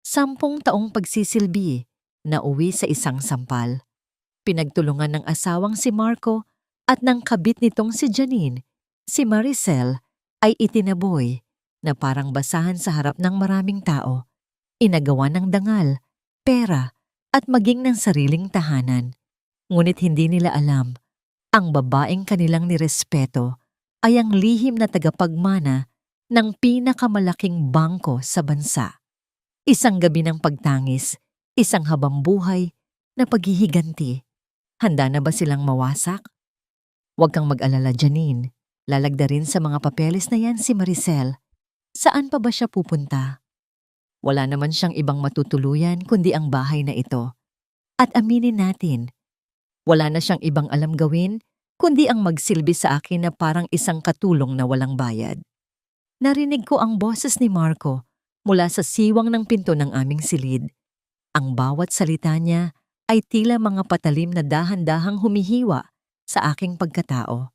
10 taong pagsisilbi na uwi sa isang sampal. Pinagtulungan ng asawang si Marco at ng kabit nitong si Janine, si Maricel ay itinaboy na parang basahan sa harap ng maraming tao. Inagawa ng dangal, pera at maging ng sariling tahanan. Ngunit hindi nila alam, ang babaeng kanilang nirespeto ay ang lihim na tagapagmana ng pinakamalaking bangko sa bansa. Isang gabi ng pagtangis, isang habambuhay na paghihiganti. Handa na ba silang mawasak? Huwag kang mag-alala, Janine. Lalagdarin sa mga papeles na yan si Maricel. Saan pa ba siya pupunta? Wala naman siyang ibang matutuluyan kundi ang bahay na ito. At aminin natin, wala na siyang ibang alam gawin kundi ang magsilbi sa akin na parang isang katulong na walang bayad. Narinig ko ang boses ni Marco mula sa siwang ng pinto ng aming silid. Ang bawat salita niya ay tila mga patalim na dahan-dahang humihiwa sa aking pagkatao.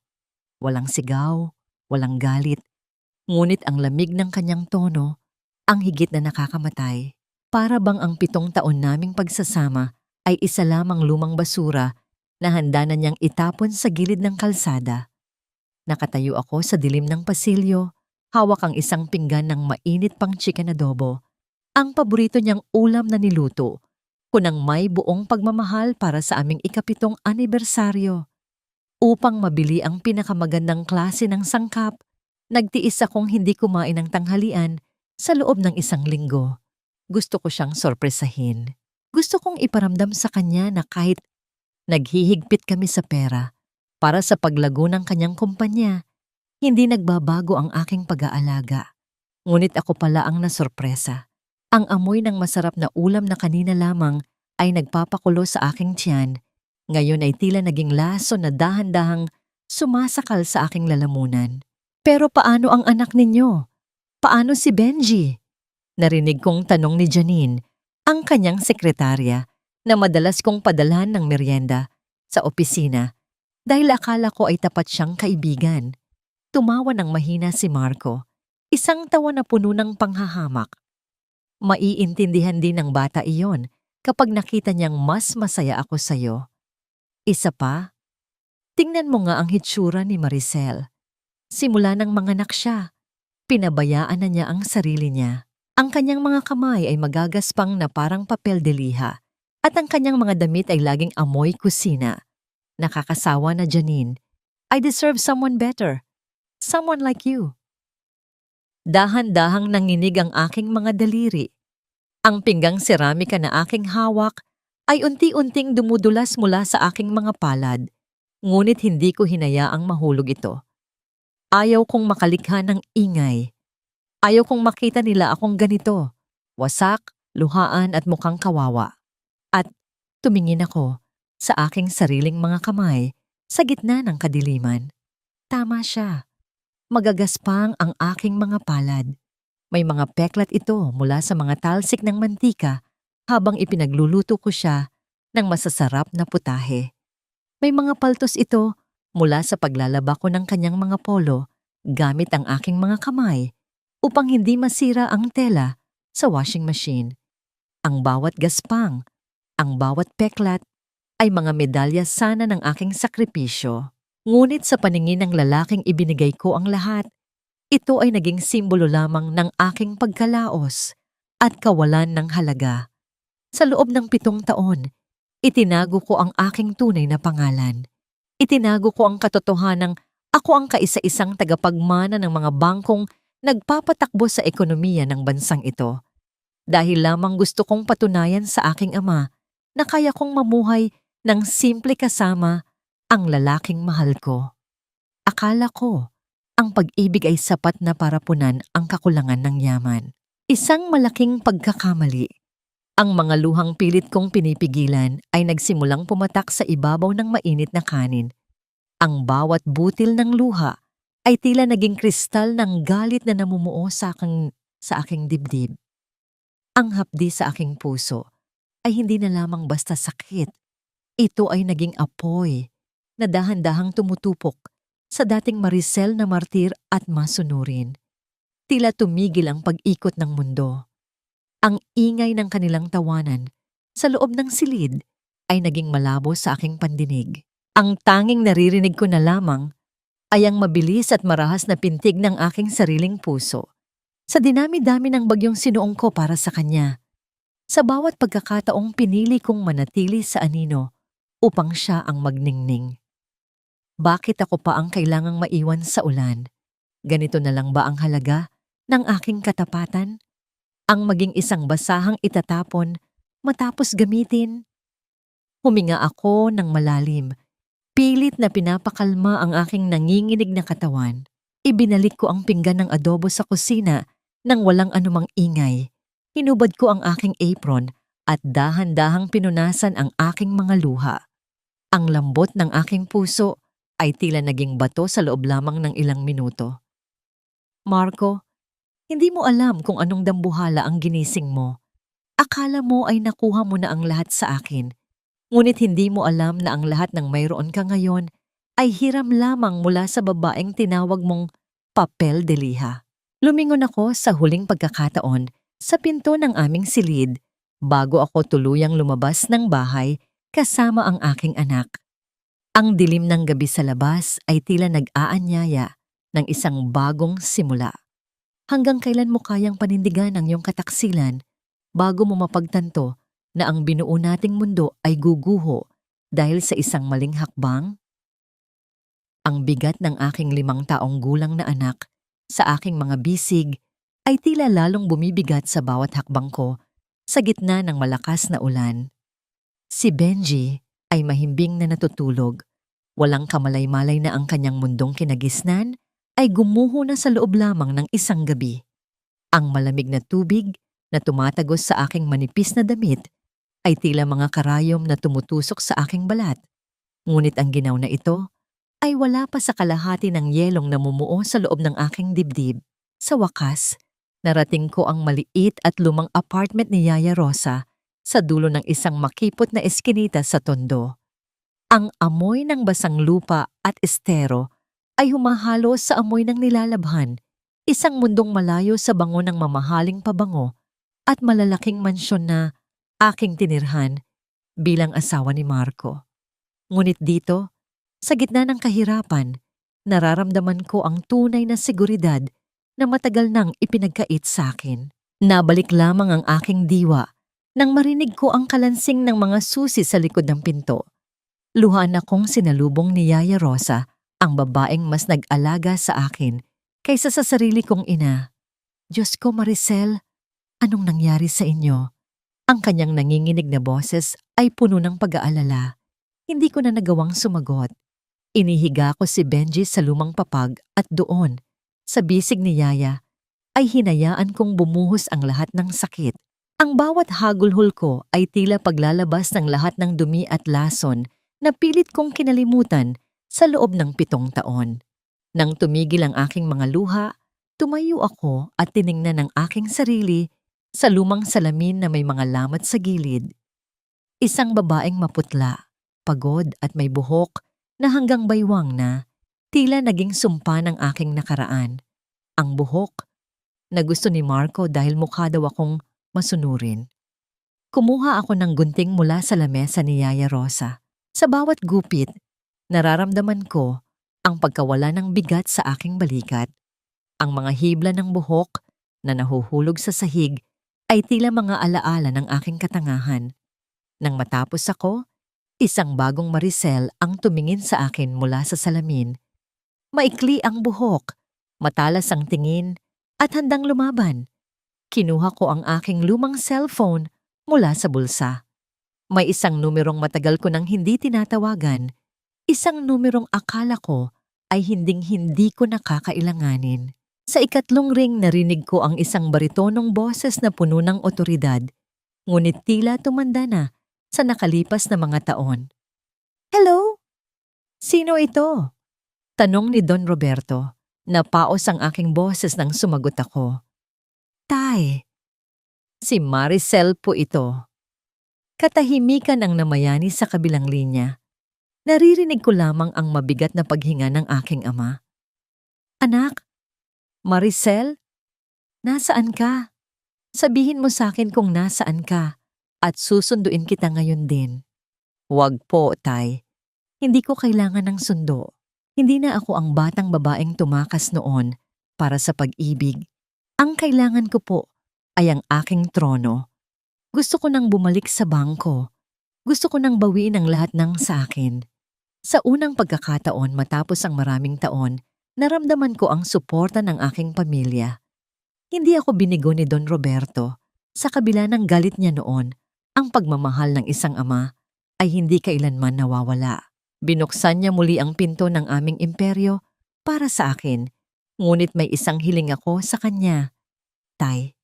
Walang sigaw, walang galit, ngunit ang lamig ng kanyang tono ang higit na nakakamatay. Para bang ang 7 taon naming pagsasama ay isa lamang lumang basura na handa na niyang itapon sa gilid ng kalsada. Nakatayo ako sa dilim ng pasilyo, hawak ang isang pinggan ng mainit pang chicken adobo, ang paborito niyang ulam na niluto, kunang may buong pagmamahal para sa aming ika-7 anibersaryo. Upang mabili ang pinakamagandang klase ng sangkap, nagtiis akong hindi kumain ng tanghalian sa loob ng 1 linggo. Gusto ko siyang sorpresahin. Gusto kong iparamdam sa kanya na kahit naghihigpit kami sa pera para sa paglago ng kanyang kumpanya, hindi nagbabago ang aking pag-aalaga. Ngunit ako pala ang nasorpresa. Ang amoy ng masarap na ulam na kanina lamang ay nagpapakulo sa aking tiyan. Ngayon ay tila naging laso na dahan-dahang sumasakal sa aking lalamunan. Pero paano ang anak ninyo? Paano si Benji? Narinig kong tanong ni Janine, ang kanyang sekretarya, na madalas kong padalhan ng merienda sa opisina dahil akala ko ay tapat siyang kaibigan. Tumawa ng mahina si Marco, isang tawa na puno ng panghahamak. Maiintindihan din ng bata iyon kapag nakita niyang mas masaya ako sa'yo. Isa pa, tingnan mo nga ang hitsura ni Maricel. Simula nang manganak siya, pinabayaan na niya ang sarili niya. Ang kanyang mga kamay ay magagaspang na parang papel de liha at ang kanyang mga damit ay laging amoy kusina. Nakakasawa na, Janine. I deserve someone better. Someone like you. Dahan-dahang nanginig ang aking mga daliri. Ang pinggang seramika na aking hawak ay unti-unting dumudulas mula sa aking mga palad, ngunit hindi ko hinayaang mahulog ito. Ayaw kong makalikha ng ingay. Ayaw kong makita nila akong ganito, wasak, luhaan at mukhang kawawa. At tumingin ako sa aking sariling mga kamay sa gitna ng kadiliman. Tama siya. Magagaspang ang aking mga palad. May mga peklat ito mula sa mga talsik ng mantika habang ipinagluluto ko siya ng masasarap na putahe. May mga paltos ito mula sa paglalaba ko ng kanyang mga polo gamit ang aking mga kamay upang hindi masira ang tela sa washing machine. Ang bawat gaspang, ang bawat peklat ay mga medalya sana ng aking sakripisyo. Ngunit sa paningin ng lalaking ibinigay ko ang lahat, ito ay naging simbolo lamang ng aking pagkalaos at kawalan ng halaga. Sa loob ng 7 taon, itinago ko ang aking tunay na pangalan. Itinago ko ang katotohanang ako ang kaisa-isang tagapagmana ng mga bangkong nagpapatakbo sa ekonomiya ng bansang ito. Dahil lamang gusto kong patunayan sa aking ama na kaya kong mamuhay ng simple kasama ang lalaking mahal ko. Akala ko, ang pag-ibig ay sapat na para punan ang kakulangan ng yaman. Isang malaking pagkakamali. Ang mga luhang pilit kong pinipigilan ay nagsimulang pumatak sa ibabaw ng mainit na kanin. Ang bawat butil ng luha ay tila naging kristal ng galit na namumuo sa aking dibdib. Ang hapdi sa aking puso ay hindi na lamang basta sakit. Ito ay naging apoy na dahan-dahang tumutupok sa dating Maricel na martir at masunurin. Tila tumigil ang pag-ikot ng mundo. Ang ingay ng kanilang tawanan sa loob ng silid ay naging malabo sa aking pandinig. Ang tanging naririnig ko na lamang ay ang mabilis at marahas na pintig ng aking sariling puso. Sa dinami-dami ng bagyong sinuong ko para sa kanya, sa bawat pagkakataong pinili kong manatili sa anino upang siya ang magningning. Bakit ako pa ang kailangang maiwan sa ulan? Ganito na lang ba ang halaga ng aking katapatan? Ang maging isang basahang itatapon matapos gamitin? Huminga ako ng malalim, pilit na pinapakalma ang aking nanginginig na katawan. Ibinalik ko ang pinggan ng adobo sa kusina nang walang anumang ingay. Hinubad ko ang aking apron at dahan-dahang pinunasan ang aking mga luha. Ang lambot ng aking puso ay tila naging bato sa loob lamang ng ilang minuto. Marco, hindi mo alam kung anong dambuhala ang ginising mo. Akala mo ay nakuha mo na ang lahat sa akin. Ngunit hindi mo alam na ang lahat ng mayroon ka ngayon ay hiram lamang mula sa babaeng tinawag mong papel de liha. Lumingon ako sa huling pagkakataon sa pinto ng aming silid bago ako tuluyang lumabas ng bahay kasama ang aking anak. Ang dilim ng gabi sa labas ay tila nag-aanyaya ng isang bagong simula. Hanggang kailan mo kayang panindigan ang iyong kataksilan bago mo mapagtanto na ang binuo nating mundo ay guguho dahil sa isang maling hakbang? Ang bigat ng aking 5 taong gulang na anak sa aking mga bisig ay tila lalong bumibigat sa bawat hakbang ko sa gitna ng malakas na ulan. Si Benji ay mahimbing na natutulog. Walang kamalay-malay na ang kanyang mundong kinagisnan ay gumuho na sa loob lamang ng isang gabi. Ang malamig na tubig na tumatagos sa aking manipis na damit ay tila mga karayom na tumutusok sa aking balat. Ngunit ang ginaw na ito ay wala pa sa kalahati ng yelong namumuo sa loob ng aking dibdib. Sa wakas, narating ko ang maliit at lumang apartment ni Yaya Rosa sa dulo ng isang makipot na eskinita sa Tondo. Ang amoy ng basang lupa at estero ay humahalo sa amoy ng nilalabhan, isang mundong malayo sa bango ng mamahaling pabango at malalaking mansyon na aking tinirhan bilang asawa ni Marco. Ngunit dito, sa gitna ng kahirapan, nararamdaman ko ang tunay na seguridad na matagal nang ipinagkait sa akin. Nabalik lamang ang aking diwa nang marinig ko ang kalansing ng mga susi sa likod ng pinto. Luhaan akong sinalubong ni Yaya Rosa, ang babaeng mas nag-alaga sa akin kaysa sa sarili kong ina. Diyos ko, Maricel, anong nangyari sa inyo? Ang kanyang nanginginig na boses ay puno ng pag-aalala. Hindi ko na nagawang sumagot. Inihiga ko si Benji sa lumang papag at doon, sa bisig ni Yaya, ay hinayaan kong bumuhos ang lahat ng sakit. Ang bawat hagulhol ko ay tila paglalabas ng lahat ng dumi at lason na pilit kong kinalimutan sa loob ng 7 taon. Nang tumigil ang aking mga luha, tumayo ako at tiningnan ang aking sarili sa lumang salamin na may mga lamat sa gilid. Isang babaeng maputla, pagod at may buhok na hanggang baywang na, tila naging sumpa ng aking nakaraan. Ang buhok na gusto ni Marco dahil mukha daw akong masunurin. Kumuha ako ng gunting mula sa lamesa ni Yaya Rosa. Sa bawat gupit, nararamdaman ko ang pagkawala ng bigat sa aking balikat. Ang mga hibla ng buhok na nahuhulog sa sahig ay tila mga alaala ng aking katangahan. Nang matapos ako, isang bagong Maricel ang tumingin sa akin mula sa salamin. Maikli ang buhok, matalas ang tingin, at handang lumaban. Kinuha ko ang aking lumang cellphone mula sa bulsa. May isang numerong matagal ko nang hindi tinatawagan, isang numerong akala ko ay hinding-hindi ko nakakailanganin. Sa ikatlong ring narinig ko ang isang baritonong boses na puno ng otoridad, ngunit tila tumanda na sa nakalipas na mga taon. Hello? Sino ito? Tanong ni Don Roberto. Napaos ang aking boses nang sumagot ako. Tay, si Maricel po ito. Katahimikan ang namayani sa kabilang linya. Naririnig ko lamang ang mabigat na paghinga ng aking ama. Anak, Maricel, nasaan ka? Sabihin mo sa akin kung nasaan ka at susunduin kita ngayon din. Huwag po, Tay. Hindi ko kailangan ng sundo. Hindi na ako ang batang babaeng tumakas noon para sa pag-ibig. Ang kailangan ko po ay ang aking trono. Gusto ko nang bumalik sa bangko. Gusto ko nang bawiin ang lahat ng sa akin. Sa unang pagkakataon matapos ang maraming taon, naramdaman ko ang suporta ng aking pamilya. Hindi ako binigo ni Don Roberto. Sa kabila ng galit niya noon, ang pagmamahal ng isang ama ay hindi kailanman nawawala. Binuksan niya muli ang pinto ng aming imperyo para sa akin, ngunit may isang hiling ako sa kanya. Tay,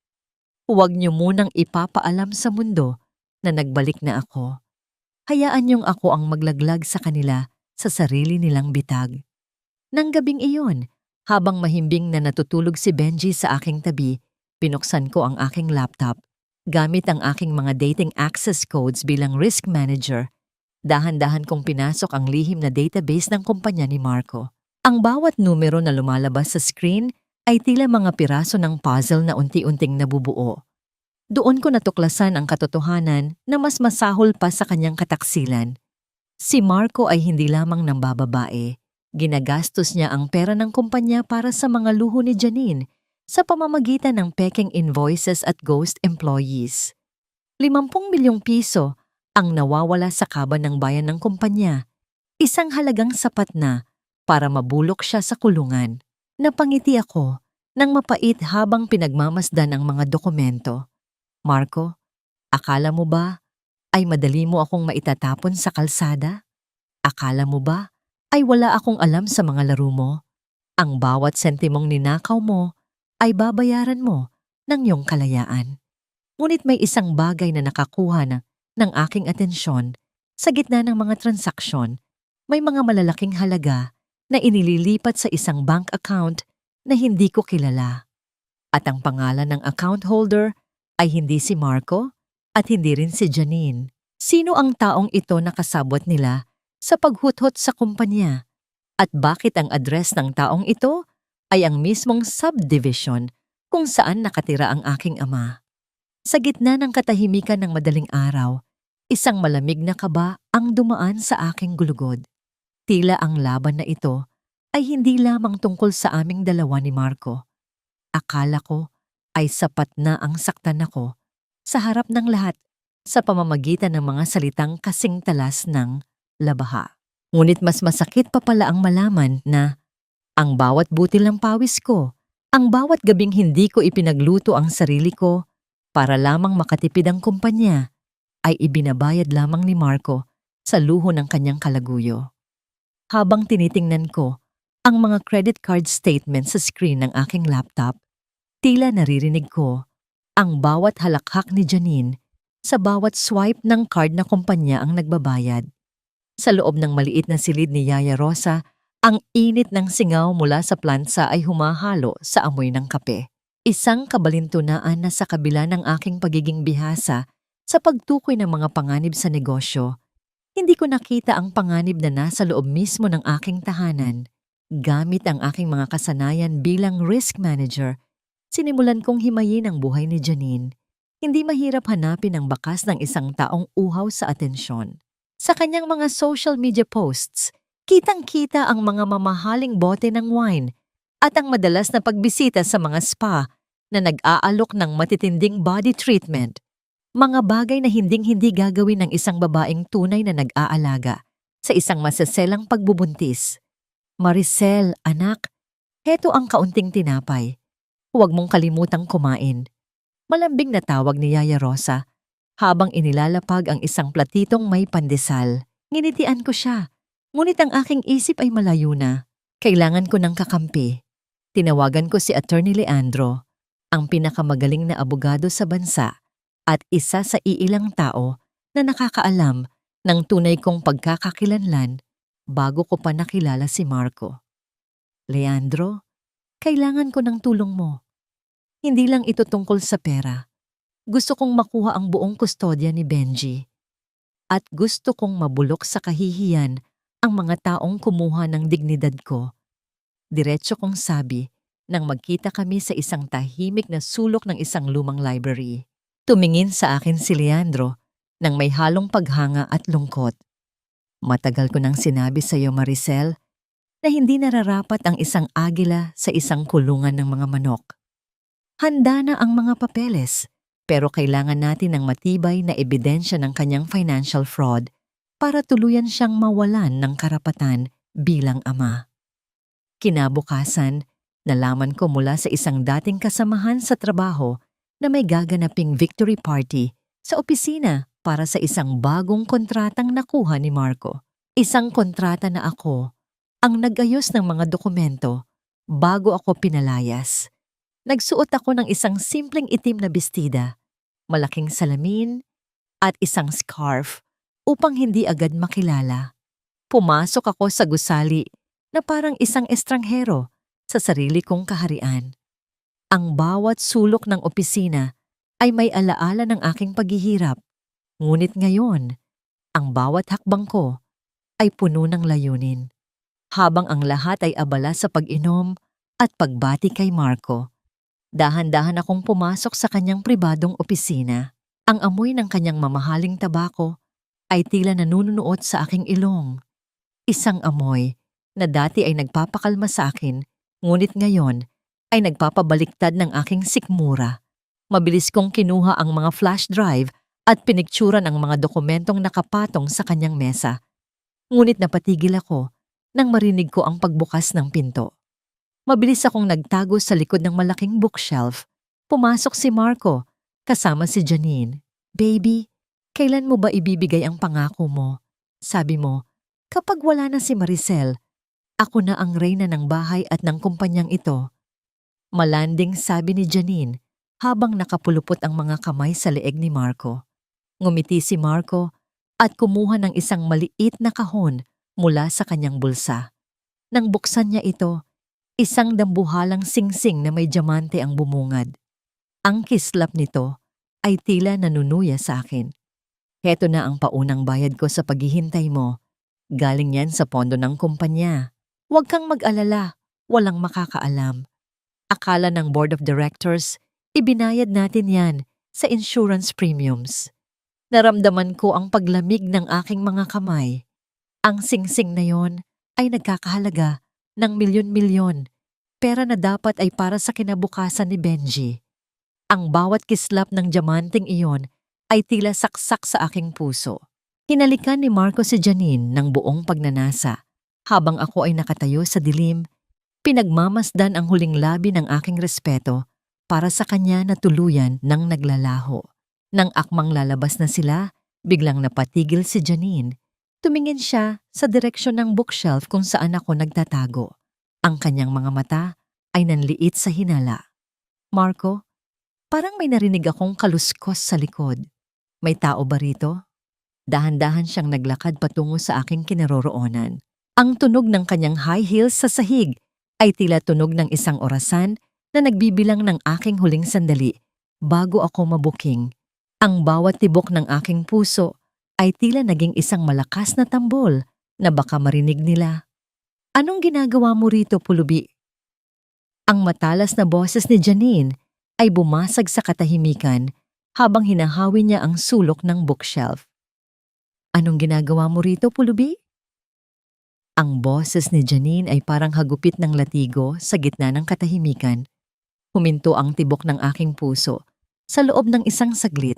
huwag niyo munang ipapaalam sa mundo na nagbalik na ako. Hayaan niyong ako ang maglaglag sa kanila sa sarili nilang bitag. Nang gabing iyon, habang mahimbing na natutulog si Benji sa aking tabi, pinuksan ko ang aking laptop. Gamit ang aking mga dating access codes bilang risk manager, dahan-dahan kong pinasok ang lihim na database ng kumpanya ni Marco. Ang bawat numero na lumalabas sa screen ay tila mga piraso ng puzzle na unti-unting nabubuo. Doon ko natuklasan ang katotohanan na mas masahol pa sa kanyang kataksilan. Si Marco ay hindi lamang nambababae. Ginagastos niya ang pera ng kumpanya para sa mga luho ni Janine sa pamamagitan ng peking invoices at ghost employees. 50 milyong piso ang nawawala sa kaban ng bayan ng kumpanya. Isang halagang sapat na para mabulok siya sa kulungan. Napangiti ako nang mapait habang pinagmamasdan ang mga dokumento. Marco, akala mo ba ay madali mo akong maitatapon sa kalsada? Akala mo ba ay wala akong alam sa mga laro mo? Ang bawat sentimong ninakaw mo ay babayaran mo ng iyong kalayaan. Ngunit may isang bagay na nakakuha ng aking atensyon sa gitna ng mga transaksyon. May mga malalaking halaga na inililipat sa isang bank account na hindi ko kilala. At ang pangalan ng account holder ay hindi si Marco at hindi rin si Janine. Sino ang taong ito na kasabwat nila sa paghuthot sa kumpanya? At bakit ang address ng taong ito ay ang mismong subdivision kung saan nakatira ang aking ama? Sa gitna ng katahimikan ng madaling araw, isang malamig na kaba ang dumaan sa aking gulugod. Tila ang laban na ito ay hindi lamang tungkol sa aming dalawa ni Marco. Akala ko ay sapat na ang saktan ako sa harap ng lahat sa pamamagitan ng mga salitang kasing talas ng labaha. Ngunit mas masakit pa pala ang malaman na ang bawat butil ng pawis ko, ang bawat gabing hindi ko ipinagluto ang sarili ko para lamang makatipid ang kumpanya, ay ibinabayad lamang ni Marco sa luho ng kanyang kalaguyo. Habang tinitingnan ko ang mga credit card statement sa screen ng aking laptop, tila naririnig ko ang bawat halakhak ni Janine sa bawat swipe ng card na kumpanya ang nagbabayad. Sa loob ng maliit na silid ni Yaya Rosa, ang init ng singaw mula sa plansa ay humahalo sa amoy ng kape. Isang kabalintunaan na sa kabila ng aking pagiging bihasa sa pagtukoy ng mga panganib sa negosyo, hindi ko nakita ang panganib na nasa loob mismo ng aking tahanan. Gamit ang aking mga kasanayan bilang risk manager, sinimulan kong himayin ang buhay ni Janine. Hindi mahirap hanapin ang bakas ng isang taong uhaw sa atensyon. Sa kanyang mga social media posts, kitang-kita ang mga mamahaling bote ng wine at ang madalas na pagbisita sa mga spa na nag-aalok ng matitinding body treatment. Mga bagay na hinding-hindi gagawin ng isang babaeng tunay na nag-aalaga sa isang masaselang pagbubuntis. Maricel, anak, heto ang kaunting tinapay. Huwag mong kalimutang kumain. Malambing na tawag ni Yaya Rosa habang inilalapag ang isang platitong may pandesal. Nginitian ko siya, ngunit ang aking isip ay malayo na. Kailangan ko ng kakampi. Tinawagan ko si Attorney Leandro, ang pinakamagaling na abogado sa bansa at isa sa iilang tao na nakakaalam ng tunay kong pagkakakilanlan bago ko pa nakilala si Marco. Leandro, kailangan ko ng tulong mo. Hindi lang ito tungkol sa pera. Gusto kong makuha ang buong kustodya ni Benji. At gusto kong mabulok sa kahihiyan ang mga taong kumuha ng dignidad ko. Diretso kong sabi nang magkita kami sa isang tahimik na sulok ng isang lumang library. Tumingin sa akin si Leandro nang may halong paghanga at lungkot. Matagal ko nang sinabi sa iyo, Maricel, na hindi nararapat ang isang agila sa isang kulungan ng mga manok. Handa na ang mga papeles, pero kailangan natin ng matibay na ebidensya ng kanyang financial fraud para tuluyan siyang mawalan ng karapatan bilang ama. Kinabukasan, nalaman ko mula sa isang dating kasamahan sa trabaho na may gaganaping victory party sa opisina para sa isang bagong kontratang nakuha ni Marco. Isang kontrata na ako ang nag-ayos ng mga dokumento bago ako pinalayas. Nagsuot ako ng isang simpleng itim na bestida, malaking salamin at isang scarf upang hindi agad makilala. Pumasok ako sa gusali na parang isang estranghero sa sarili kong kaharian. Ang bawat sulok ng opisina ay may alaala ng aking paghihirap. Ngunit ngayon, ang bawat hakbang ko ay puno ng layunin. Habang ang lahat ay abala sa pag-inom at pagbati kay Marco, dahan-dahan akong pumasok sa kanyang pribadong opisina. Ang amoy ng kanyang mamahaling tabako ay tila nanunuot sa aking ilong. Isang amoy na dati ay nagpapakalma sa akin, ngunit ngayon ay nagpapabaliktad ng aking sikmura. Mabilis kong kinuha ang mga flash drive at pinikturan ang mga dokumentong nakapatong sa kanyang mesa. Ngunit napatigil ako nang marinig ko ang pagbukas ng pinto. Mabilis akong nagtago sa likod ng malaking bookshelf. Pumasok si Marco, kasama si Janine. "Baby, kailan mo ba ibibigay ang pangako mo? Sabi mo, kapag wala na si Maricel, ako na ang reyna ng bahay at ng kumpanyang ito." Malanding sabi ni Janine habang nakapulupot ang mga kamay sa leeg ni Marco. Ngumiti si Marco at kumuha ng isang maliit na kahon mula sa kanyang bulsa. Nang buksan niya ito, isang dambuhalang singsing na may diamante ang bumungad. Ang kislap nito ay tila nanunuya sa akin. "Heto na ang paunang bayad ko sa paghihintay mo. Galing yan sa pondo ng kumpanya. Huwag kang mag-alala, walang makakaalam. Akala ng board of directors, ibinayad natin yan sa insurance premiums." Naramdaman ko ang paglamig ng aking mga kamay. Ang singsing na yon ay nagkakahalaga ng milyon-milyon, pera na dapat ay para sa kinabukasan ni Benji. Ang bawat kislap ng diamanteng iyon ay tila saksak sa aking puso. Hinalikan ni Marco si Janine ng buong pagnanasa. Habang ako ay nakatayo sa dilim, pinagmamasdan ang huling labi ng aking respeto para sa kanya na tuluyan ng naglalaho. Nang akmang lalabas na sila, biglang napatigil si Janine. Tumingin siya sa direksyon ng bookshelf kung saan ako nagtatago. Ang kanyang mga mata ay nanliit sa hinala. "Marco, parang may narinig akong kaluskos sa likod. May tao ba rito?" Dahan-dahan siyang naglakad patungo sa aking kinaroroonan. Ang tunog ng kanyang high heels sa sahig ay tila tunog ng isang orasan na nagbibilang ng aking huling sandali bago ako mabuking. Ang bawat tibok ng aking puso ay tila naging isang malakas na tambol na baka marinig nila. "Anong ginagawa mo rito, pulubi?" Ang matalas na boses ni Janine ay bumasag sa katahimikan habang hinahawi niya ang sulok ng bookshelf. "Anong ginagawa mo rito, pulubi?" Ang boses ni Janine ay parang hagupit ng latigo sa gitna ng katahimikan. Huminto ang tibok ng aking puso sa loob ng isang saglit.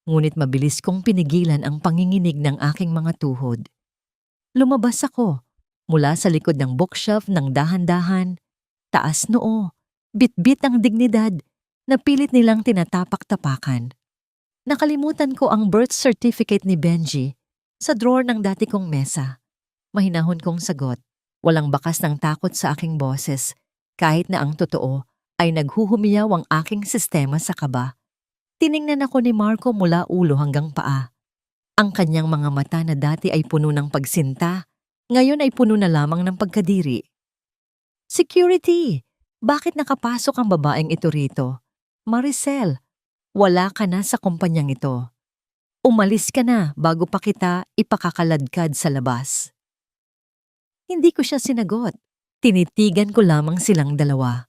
Ngunit mabilis kong pinigilan ang panginginig ng aking mga tuhod. Lumabas ako mula sa likod ng bookshelf ng dahan-dahan. Taas noo, bitbit ang dignidad na pilit nilang tinatapak-tapakan. Nakalimutan ko ang birth certificate ni Benji sa drawer ng dati kong mesa. Mahinahon kong sagot. Walang bakas ng takot sa aking boses, kahit na ang totoo ay naghuhumiyaw ang aking sistema sa kaba. Tiningnan ako ni Marco mula ulo hanggang paa. Ang kanyang mga mata na dati ay puno ng pagsinta, ngayon ay puno na lamang ng pagkadiri. "Security! Bakit nakapasok ang babaeng ito rito? Maricel, wala ka na sa kumpanyang ito. Umalis ka na bago pa kita ipakakaladkad sa labas." Hindi ko siya sinagot. Tinitigan ko lamang silang dalawa.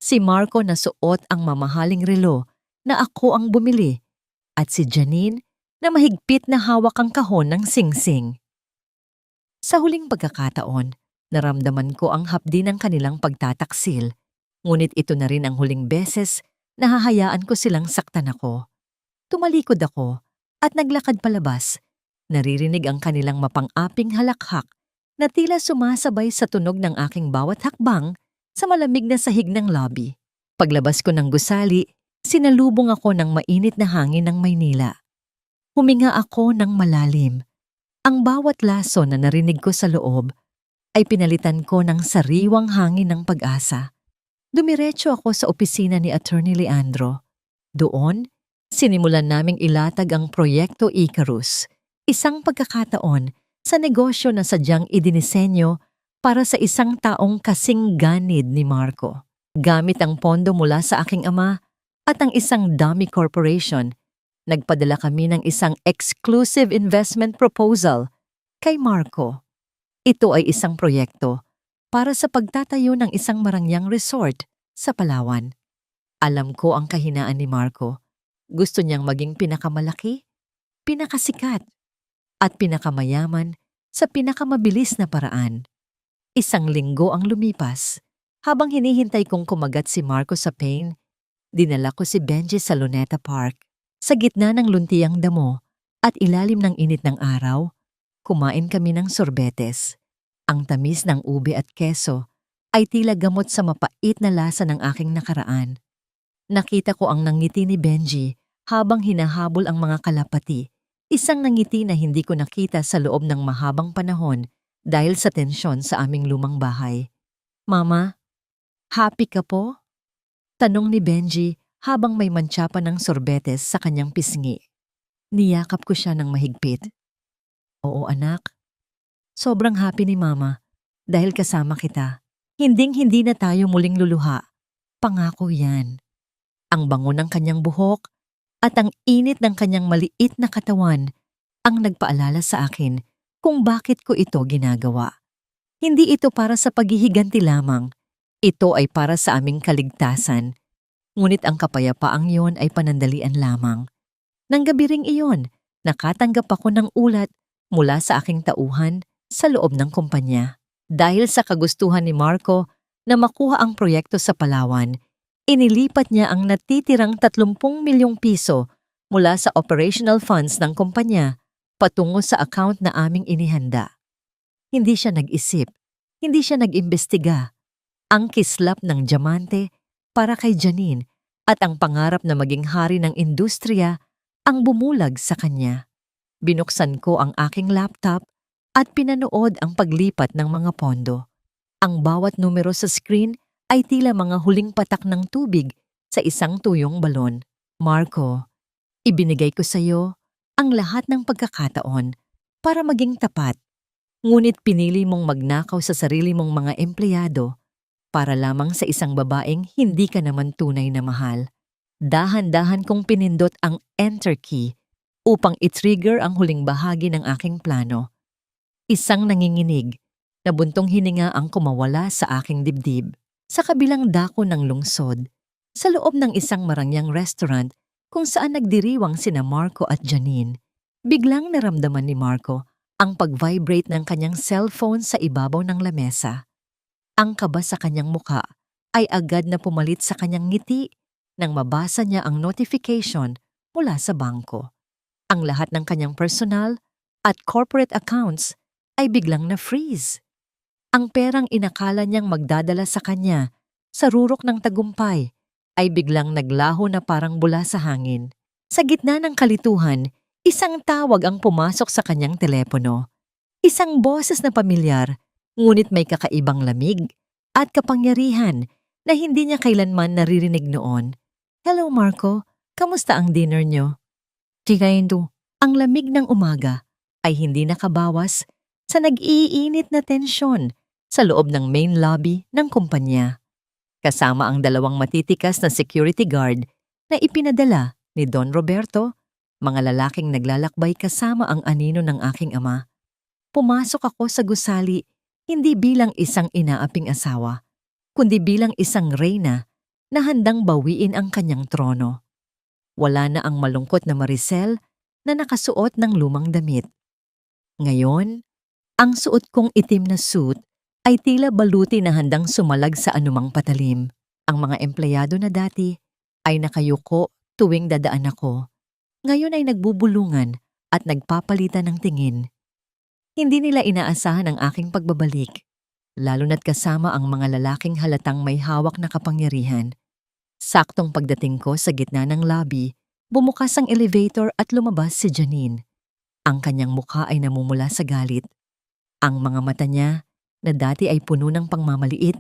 Si Marco na suot ang mamahaling relo na ako ang bumili at si Janine na mahigpit na hawak ang kahon ng singsing. Sa huling pagkakataon, naramdaman ko ang hapdi ng kanilang pagtataksil, ngunit ito na rin ang huling beses na hahayaan ko silang saktan ako. Tumalikod ako at naglakad palabas. Naririnig ang kanilang mapang-aping halakhak na tila sumasabay sa tunog ng aking bawat hakbang sa malamig na sahig ng lobby. Paglabas ko ng gusali, sinalubong ako ng mainit na hangin ng Maynila. Huminga ako ng malalim. Ang bawat laso na narinig ko sa loob ay pinalitan ko ng sariwang hangin ng pag-asa. Dumiretso ako sa opisina ni Attorney Leandro. Doon, sinimulan naming ilatag ang Proyekto Icarus, isang pagkakataon sa negosyo na sadyang idinisenyo para sa isang taong kasing ganid ni Marco. Gamit ang pondo mula sa aking ama at ang isang dummy corporation, nagpadala kami ng isang exclusive investment proposal kay Marco. Ito ay isang proyekto para sa pagtatayo ng isang marangyang resort sa Palawan. Alam ko ang kahinaan ni Marco. Gusto niyang maging pinakamalaki, pinakasikat, at pinakamayaman sa pinakamabilis na paraan. Isang linggo ang lumipas. Habang hinihintay kong kumagat si Marco sa pain, dinala ko si Benji sa Luneta Park. Sa gitna ng luntiang damo at ilalim ng init ng araw, kumain kami ng sorbetes. Ang tamis ng ube at keso ay tila gamot sa mapait na lasa ng aking nakaraan. Nakita ko ang nangiti ni Benji habang hinahabol ang mga kalapati, isang nangiti na hindi ko nakita sa loob ng mahabang panahon dahil sa tensyon sa aming lumang bahay. "Mama, happy ka po?" Tanong ni Benji habang may mantsa pa ng sorbetes sa kanyang pisngi. Niyakap ko siya ng mahigpit. "Oo anak, sobrang happy ni Mama dahil kasama kita. Hinding-hindi na tayo muling luluha. Pangako yan." Ang bango ng kanyang buhok at ang init ng kanyang maliit na katawan ang nagpaalala sa akin kung bakit ko ito ginagawa. Hindi ito para sa paghihiganti lamang. Ito ay para sa aming kaligtasan. Ngunit ang kapayapaang iyon ay panandalian lamang. Nang gabi ring iyon, nakatanggap ako ng ulat mula sa aking tauhan sa loob ng kumpanya. Dahil sa kagustuhan ni Marco na makuha ang proyekto sa Palawan, inilipat niya ang natitirang 30 milyong piso mula sa operational funds ng kumpanya patungo sa account na aming inihanda. Hindi siya nag-isip, hindi siya nag-imbestiga. Ang kislap ng diamante para kay Janine at ang pangarap na maging hari ng industriya ang bumulag sa kanya. Binuksan ko ang aking laptop at pinanood ang paglipat ng mga pondo. Ang bawat numero sa screen ay tila mga huling patak ng tubig sa isang tuyong balon. "Marco, ibinigay ko sa iyo ang lahat ng pagkakataon para maging tapat. Ngunit pinili mong magnakaw sa sarili mong mga empleyado para lamang sa isang babaeng hindi ka naman tunay na mahal." Dahan-dahan kong pinindot ang enter key upang i-trigger ang huling bahagi ng aking plano. Isang nanginginig na buntong hininga ang kumawala sa aking dibdib. Sa kabilang dako ng lungsod, sa loob ng isang marangyang restaurant kung saan nagdiriwang sina Marco at Janine, biglang naramdaman ni Marco ang pag-vibrate ng kanyang cellphone sa ibabaw ng lamesa. Ang kaba sa kanyang muka ay agad na pumalit sa kanyang ngiti nang mabasa niya ang notification mula sa bangko. Ang lahat ng kanyang personal at corporate accounts ay biglang na-freeze. Ang perang inakala niyang magdadala sa kanya sa rurok ng tagumpay ay biglang naglaho na parang bula sa hangin. Sa gitna ng kalituhan, isang tawag ang pumasok sa kanyang telepono. Isang boses na pamilyar, ngunit may kakaibang lamig at kapangyarihan na hindi niya kailanman naririnig noon. "Hello Marco, kamusta ang dinner niyo?" "Tigaindo." Ang lamig ng umaga ay hindi nakabawas sa nag-iinit na tensyon sa loob ng main lobby ng kumpanya. Kasama ang 2 matitikas na security guard na ipinadala ni Don Roberto, mga lalaking naglalakbay kasama ang anino ng aking ama. Pumasok ako sa gusali hindi bilang isang inaaping asawa, kundi bilang isang reyna na handang bawiin ang kanyang trono. Wala na ang malungkot na Maricel na nakasuot ng lumang damit. Ngayon, ang suot kong itim na suit ay tila baluti na handang sumalag sa anumang patalim. Ang mga empleyado na dati ay nakayuko tuwing dadaan ako. Ngayon ay nagbubulungan at nagpapalitan ng tingin. Hindi nila inaasahan ang aking pagbabalik, lalo na't kasama ang mga lalaking halatang may hawak na kapangyarihan. Saktong pagdating ko sa gitna ng lobby, bumukas ang elevator at lumabas si Janine. Ang kanyang mukha ay namumula sa galit. Ang mga mata niya, na dati ay puno ng pangmamaliit,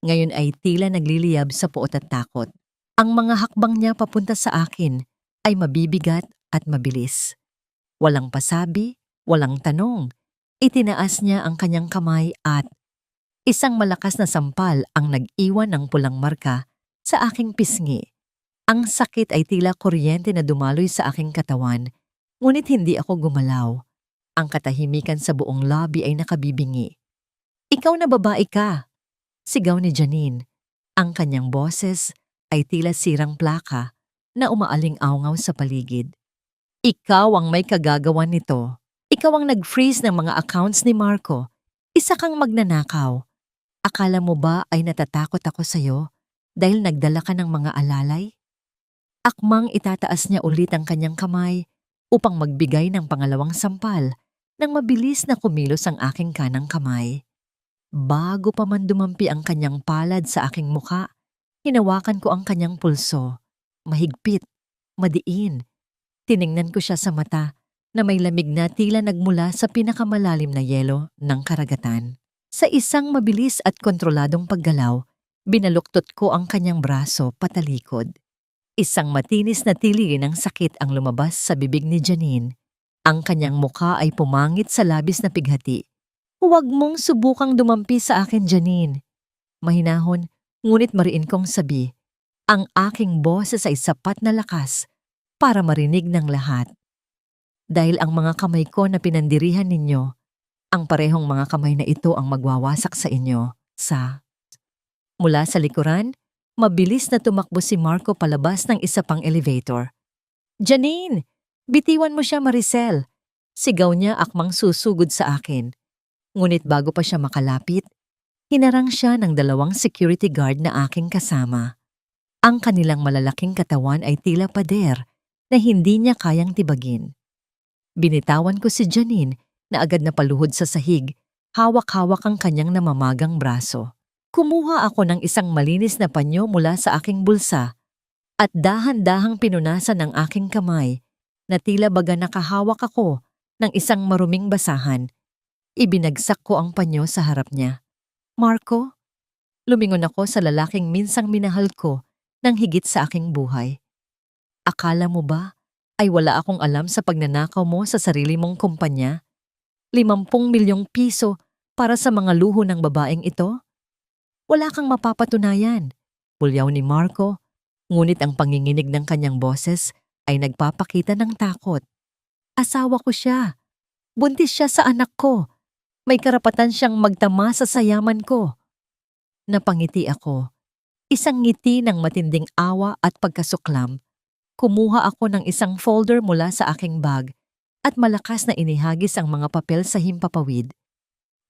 ngayon ay tila nagliliyab sa puot at takot. Ang mga hakbang niya papunta sa akin ay mabibigat at mabilis. Walang pasabi, walang tanong. Itinaas niya ang kanyang kamay at isang malakas na sampal ang nag-iwan ng pulang marka sa aking pisngi. Ang sakit ay tila kuryente na dumaloy sa aking katawan, ngunit hindi ako gumalaw. Ang katahimikan sa buong lobby ay nakabibingi. "Ikaw na babae ka!" sigaw ni Janine. Ang kanyang boses ay tila sirang plaka na umaaling-awngaw sa paligid. "Ikaw ang may kagagawan nito. Ikaw ang nag-freeze ng mga accounts ni Marco. Isa kang magnanakaw. Akala mo ba ay natatakot ako sa'yo dahil nagdala ka ng mga alalay?" Akmang itataas niya ulit ang kanyang kamay upang magbigay ng pangalawang sampal nang mabilis na kumilos ang aking kanang kamay. Bago pa man dumampi ang kanyang palad sa aking muka, hinawakan ko ang kanyang pulso. Mahigpit, madiin. Tiningnan ko siya sa mata na may lamig na tila nagmula sa pinakamalalim na yelo ng karagatan. Sa isang mabilis at kontroladong paggalaw, binaluktot ko ang kanyang braso patalikod. Isang matinis na tili ng sakit ang lumabas sa bibig ni Janine. Ang kanyang mukha ay pumangit sa labis na pighati. "Huwag mong subukang dumampi sa akin, Janine." Mahinahon, ngunit mariin kong sabi, ang aking boses ay sapat na lakas para marinig ng lahat. Dahil ang mga kamay ko na pinandirihan ninyo, ang parehong mga kamay na ito ang magwawasak sa inyo. Mula sa likuran, mabilis na tumakbo si Marco palabas ng isa pang elevator. "Janine! Bitiwan mo siya, Maricel!" Sigaw niya akmang susugod sa akin. Ngunit bago pa siya makalapit, hinarang siya ng 2 security guard na aking kasama. Ang kanilang malalaking katawan ay tila pader na hindi niya kayang tibagin. Binitawan ko si Janine na agad na paluhod sa sahig, hawak-hawak ang kanyang namamagang braso. Kumuha ako ng isang malinis na panyo mula sa aking bulsa at dahan-dahang pinunasan ng aking kamay na tila baga nakahawak ako ng isang maruming basahan. Ibinagsak ko ang panyo sa harap niya. "Marco?" Lumingon ako sa lalaking minsang minahal ko ng higit sa aking buhay. "Akala mo ba ay wala akong alam sa pagnanakaw mo sa sarili mong kumpanya? 50 milyong piso para sa mga luho ng babaeng ito? Wala kang mapapatunayan." Bulyaw ni Marco, ngunit ang panginginig ng kanyang boses ay nagpapakita ng takot. "Asawa ko siya. Buntis siya sa anak ko. May karapatan siyang magtamasa sa yaman ko." Napangiti ako. Isang ngiti ng matinding awa at pagkasuklam. Kumuha ako ng isang folder mula sa aking bag at malakas na inihagis ang mga papel sa himpapawid.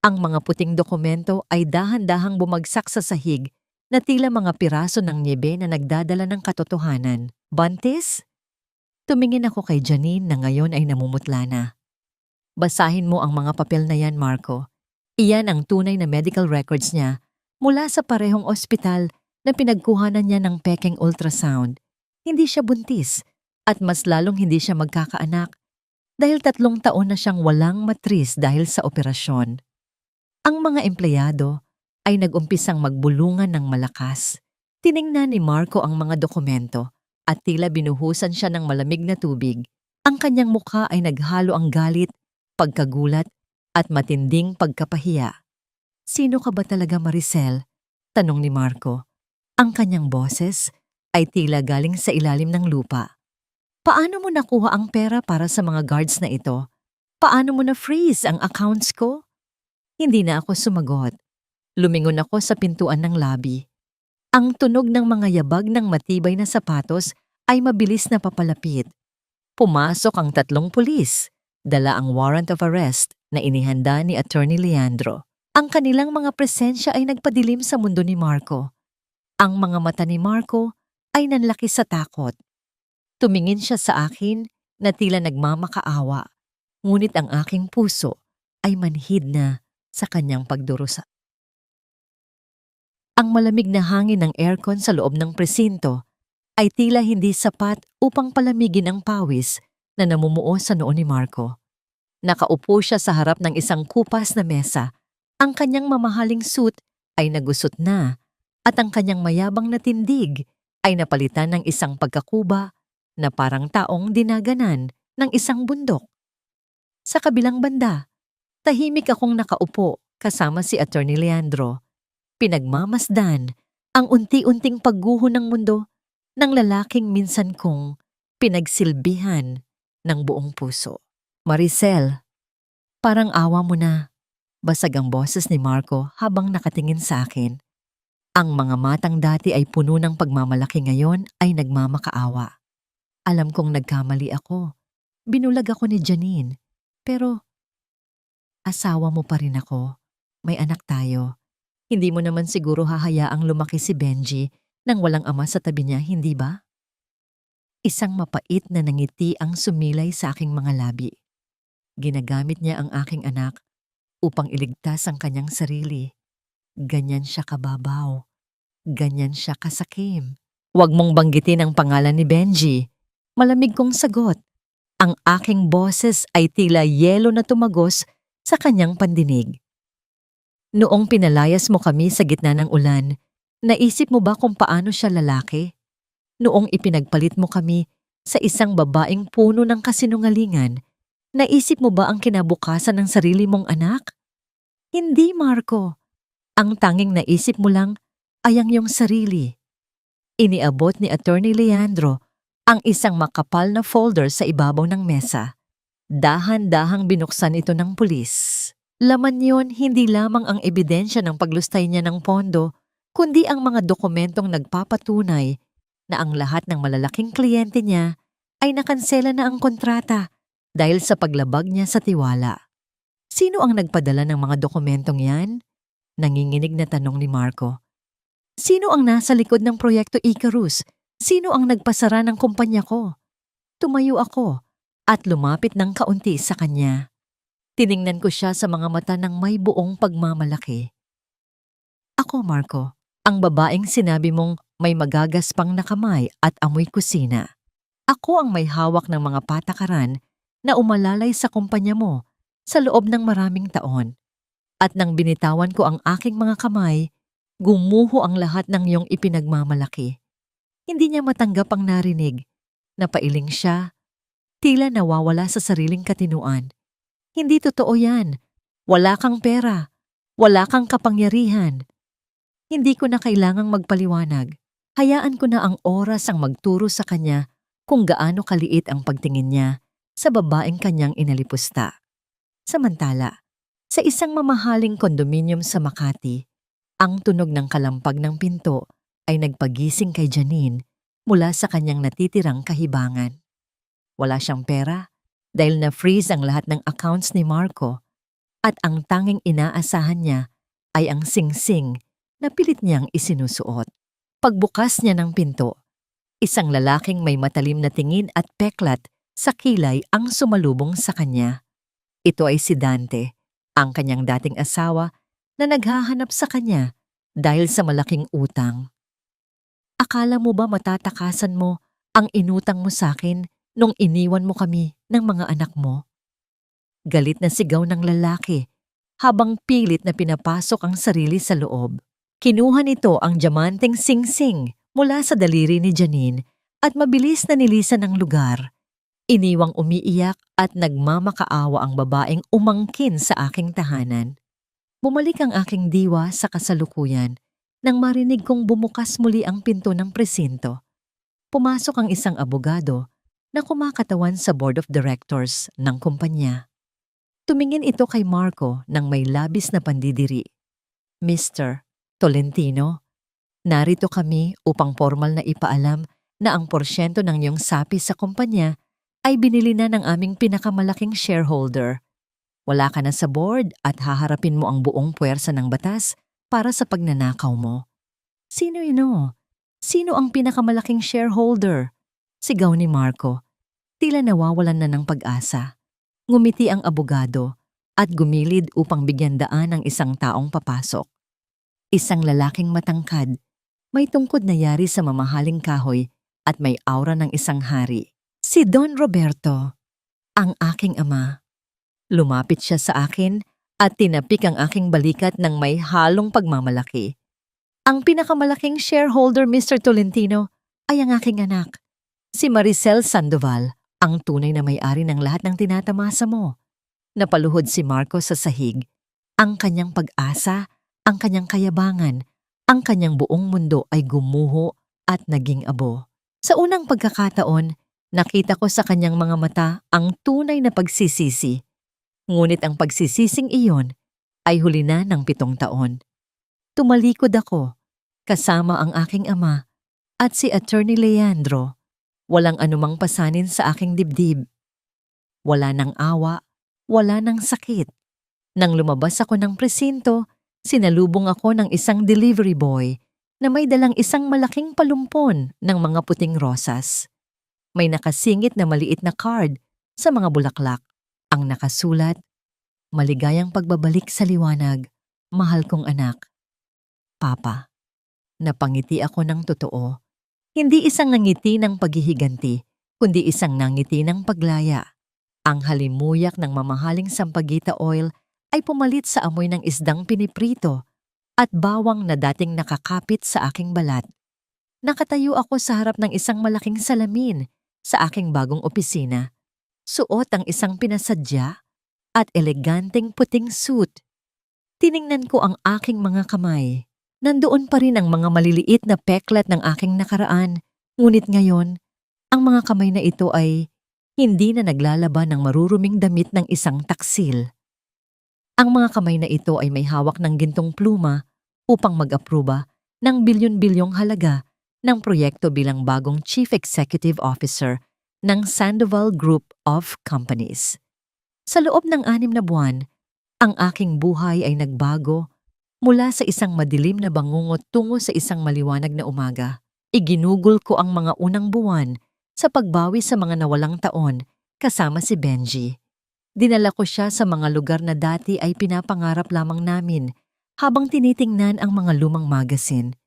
Ang mga puting dokumento ay dahan-dahang bumagsak sa sahig na tila mga piraso ng niebe na nagdadala ng katotohanan. "Buntis?" Tumingin ako kay Janine na ngayon ay namumutla na. "Basahin mo ang mga papel na yan, Marco. Iyan ang tunay na medical records niya mula sa parehong ospital na pinagkuhanan niya ng pekeng ultrasound. Hindi siya buntis at mas lalong hindi siya magkakaanak dahil 3 taon na siyang walang matris dahil sa operasyon." Ang mga empleyado ay nag-umpisang magbulungan ng malakas. Tiningnan ni Marco ang mga dokumento at tila binuhusan siya ng malamig na tubig. Ang kanyang mukha ay naghalo ang galit, pagkagulat at matinding pagkapahiya. "Sino ka ba talaga, Maricel?" tanong ni Marco. Ang kanyang boses ay tila galing sa ilalim ng lupa. "Paano mo nakuha ang pera para sa mga guards na ito? Paano mo na-freeze ang accounts ko?" Hindi na ako sumagot. Lumingon ako sa pintuan ng lobby. Ang tunog ng mga yabag ng matibay na sapatos ay mabilis na papalapit. Pumasok ang 3 pulis, dala ang warrant of arrest na inihanda ni Attorney Leandro. Ang kanilang mga presensya ay nagpadilim sa mundo ni Marco. Ang mga mata ni Marco ay nanlaki sa takot. Tumingin siya sa akin na tila nagmamakaawa, ngunit ang aking puso ay manhid na sa kanyang pagdurusa. Ang malamig na hangin ng aircon sa loob ng presinto ay tila hindi sapat upang palamigin ang pawis na namumuo sa noo ni Marco. Nakaupo siya sa harap ng isang kupas na mesa. Ang kanyang mamahaling suit ay nagusot na at ang kanyang mayabang na tindig ay napalitan ng isang pagkakuba na parang taong dinaganan ng isang bundok. Sa kabilang banda, tahimik akong nakaupo kasama si Attorney Leandro. Pinagmamasdan ang unti-unting pagguho ng mundo ng lalaking minsan kong pinagsilbihan ng buong puso. Maricel, parang awa mo na. Basag ang boses ni Marco habang nakatingin sa akin. Ang mga matang dati ay puno ng pagmamalaki ngayon ay nagmamakaawa. Alam kong nagkamali ako. Binulag ako ni Janine. Pero asawa mo pa rin ako. May anak tayo. Hindi mo naman siguro hahayaang lumaki si Benji nang walang ama sa tabi niya, hindi ba? Isang mapait na nangiti ang sumilay sa aking mga labi. Ginagamit niya ang aking anak upang iligtas ang kanyang sarili. Ganyan siya kababaw. Ganyan siya kasakim. Huwag mong banggitin ang pangalan ni Benji. Malamig kong sagot. Ang aking boses ay tila yelo na tumagos sa kanyang pandinig. Noong pinalayas mo kami sa gitna ng ulan, naisip mo ba kung paano siya lalaki? Noong ipinagpalit mo kami sa isang babaeng puno ng kasinungalingan, naisip mo ba ang kinabukasan ng sarili mong anak? Hindi, Marco. Ang tanging naisip mo lang ay ang iyong sarili. Iniabot ni Attorney Leandro ang isang makapal na folder sa ibabaw ng mesa. Dahan-dahang binuksan ito ng pulis. Laman yon hindi lamang ang ebidensya ng paglustay niya ng pondo, kundi ang mga dokumentong nagpapatunay na ang lahat ng malalaking kliyente niya ay nakansela na ang kontrata dahil sa paglabag niya sa tiwala. Sino ang nagpadala ng mga dokumentong yan? Nanginginig na tanong ni Marco. Sino ang nasa likod ng Proyekto Icarus? Sino ang nagpasara ng kumpanya ko? Tumayo ako at lumapit ng kaunti sa kanya. Tiningnan ko siya sa mga mata ng may buong pagmamalaki. Ako, Marco, ang babaeng sinabi mong may magagaspang na kamay at amoy kusina. Ako ang may hawak ng mga patakaran na umalalay sa kumpanya mo sa loob ng maraming taon. At nang binitawan ko ang aking mga kamay, gumuho ang lahat ng iyong ipinagmamalaki. Hindi niya matanggap ang narinig. Napailing siya. Tila nawawala sa sariling katinuan. Hindi totoo yan. Wala kang pera. Wala kang kapangyarihan. Hindi ko na kailangang magpaliwanag. Hayaan ko na ang oras ang magturo sa kanya kung gaano kaliit ang pagtingin niya sa babaeng kanyang inalipusta. Samantala, sa isang mamahaling kondominium sa Makati, ang tunog ng kalampag ng pinto ay nagpagising kay Janine mula sa kanyang natitirang kahibangan. Wala siyang pera dahil na-freeze ang lahat ng accounts ni Marco at ang tanging inaasahan niya ay ang singsing na pilit niyang isinusuot. Pagbukas niya ng pinto, isang lalaking may matalim na tingin at peklat sa kilay ang sumalubong sa kanya. Ito ay si Dante, ang kanyang dating asawa na naghahanap sa kanya dahil sa malaking utang. Akala mo ba matatakasan mo ang inutang mo sa akin nung iniwan mo kami ng mga anak mo? Galit na sigaw ng lalaki habang pilit na pinapasok ang sarili sa loob. Kinuha nito ang diamanteng singsing mula sa daliri ni Janine at mabilis na nilisan ang lugar. Iniwang umiiyak at nagmamakaawa ang babaeng umangkin sa aking tahanan. Bumalik ang aking diwa sa kasalukuyan nang marinig kong bumukas muli ang pinto ng presinto. Pumasok ang isang abogado na kumakatawan sa board of directors ng kumpanya. Tumingin ito kay Marco nang may labis na pandidiri. Mr. Tolentino, Narito kami upang formal na ipaalam na ang porsyento ng iyong sapi sa kumpanya ay binili na ng aming pinakamalaking shareholder. Wala ka na sa board at haharapin mo ang buong puwersa ng batas para sa pagnanakaw mo. Sino ino? Sino ang pinakamalaking shareholder? Sigaw ni Marco. Tila nawawalan na ng pag-asa. Ngumiti ang abogado at gumilid upang bigyan daan ang isang taong papasok. Isang lalaking matangkad, may tungkod na yari sa mamahaling kahoy at may aura ng isang hari. Si Don Roberto, ang aking ama. Lumapit siya sa akin at tinapik ang aking balikat ng may halong pagmamalaki. Ang pinakamalaking shareholder, Mr. Tolentino, ay ang aking anak, si Maricel Sandoval, ang tunay na may-ari ng lahat ng tinatamasa mo. Napaluhod si Marco sa sahig. Ang kanyang pag-asa, ang kanyang kayabangan, ang kanyang buong mundo ay gumuho at naging abo. Sa unang pagkakataon, nakita ko sa kanyang mga mata ang tunay na pagsisisi. Ngunit ang pagsisising iyon ay huli na ng 7 taon. Tumalikod ako, kasama ang aking ama at si Attorney Leandro. Walang anumang pasanin sa aking dibdib. Wala ng awa, wala ng sakit. Nang lumabas ako ng presinto, sinalubong ako ng isang delivery boy na may dalang isang malaking palumpon ng mga puting rosas. May nakasingit na maliit na card sa mga bulaklak. Ang nakasulat, "Maligayang pagbabalik sa liwanag, mahal kong anak." Papa. Napangiti ako ng totoo. Hindi isang nangiti ng paghihiganti, kundi isang nangiti ng paglaya. Ang halimuyak ng mamahaling sampagita oil ay pumalit sa amoy ng isdang piniprito at bawang na dating nakakapit sa aking balat. Nakatayo ako sa harap ng isang malaking salamin sa aking bagong opisina. Suot ang isang pinasadya at eleganteng puting suit. Tiningnan ko ang aking mga kamay. Nandoon pa rin ang mga maliliit na peklat ng aking nakaraan, ngunit ngayon, ang mga kamay na ito ay hindi na naglalaban ng maruruming damit ng isang taksil. Ang mga kamay na ito ay may hawak ng gintong pluma upang mag-aproba ng bilyon-bilyong halaga ng proyekto bilang bagong Chief Executive Officer ng Sandoval Group of Companies. Sa loob ng 6 na buwan, ang aking buhay ay nagbago mula sa isang madilim na bangungot tungo sa isang maliwanag na umaga. Iginugol ko ang mga unang buwan sa pagbawi sa mga nawalang taon kasama si Benji. Dinala ko siya sa mga lugar na dati ay pinapangarap lamang namin habang tinitingnan ang mga lumang magasin.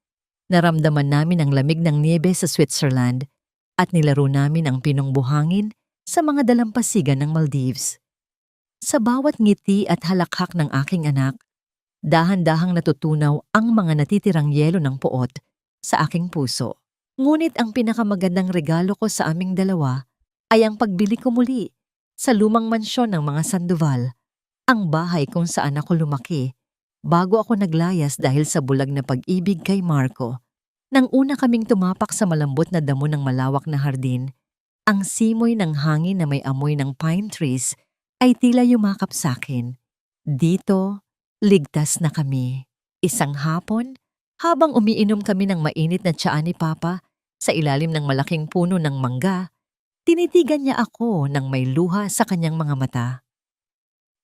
Naramdaman namin ang lamig ng niebe sa Switzerland at nilaro namin ang pinong buhangin sa mga dalampasigan ng Maldives. Sa bawat ngiti at halakhak ng aking anak, dahan-dahang natutunaw ang mga natitirang yelo ng puot sa aking puso. Ngunit ang pinakamagandang regalo ko sa aming dalawa ay ang pagbili ko muli sa lumang mansyon ng mga Sandoval, ang bahay kung saan ako lumaki, bago ako naglayas dahil sa bulag na pag-ibig kay Marco. Nang una kaming tumapak sa malambot na damo ng malawak na hardin, ang simoy ng hangin na may amoy ng pine trees ay tila yumakap sa akin. Dito, ligtas na kami. Isang hapon, habang umiinom kami ng mainit na tsaa ni Papa sa ilalim ng malaking puno ng mangga, tinitigan niya ako ng may luha sa kanyang mga mata.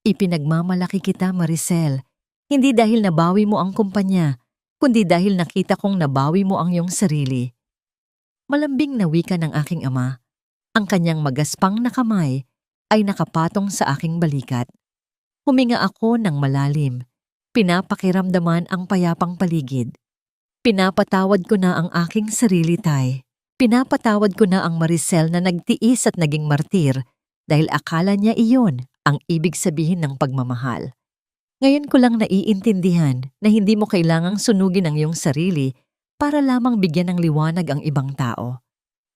Ipinagmamalaki kita, Maricel, hindi dahil nabawi mo ang kumpanya, kundi dahil nakita kong nabawi mo ang iyong sarili. Malambing na wika ng aking ama. Ang kanyang magaspang na kamay ay nakapatong sa aking balikat. Huminga ako ng malalim. Pinapakiramdaman ang payapang paligid. Pinapatawad ko na ang aking sarili, Tay. Pinapatawad ko na ang Maricel na nagtiis at naging martir dahil akala niya iyon ang ibig sabihin ng pagmamahal. Ngayon ko lang naiintindihan na hindi mo kailangang sunugin ang iyong sarili para lamang bigyan ng liwanag ang ibang tao.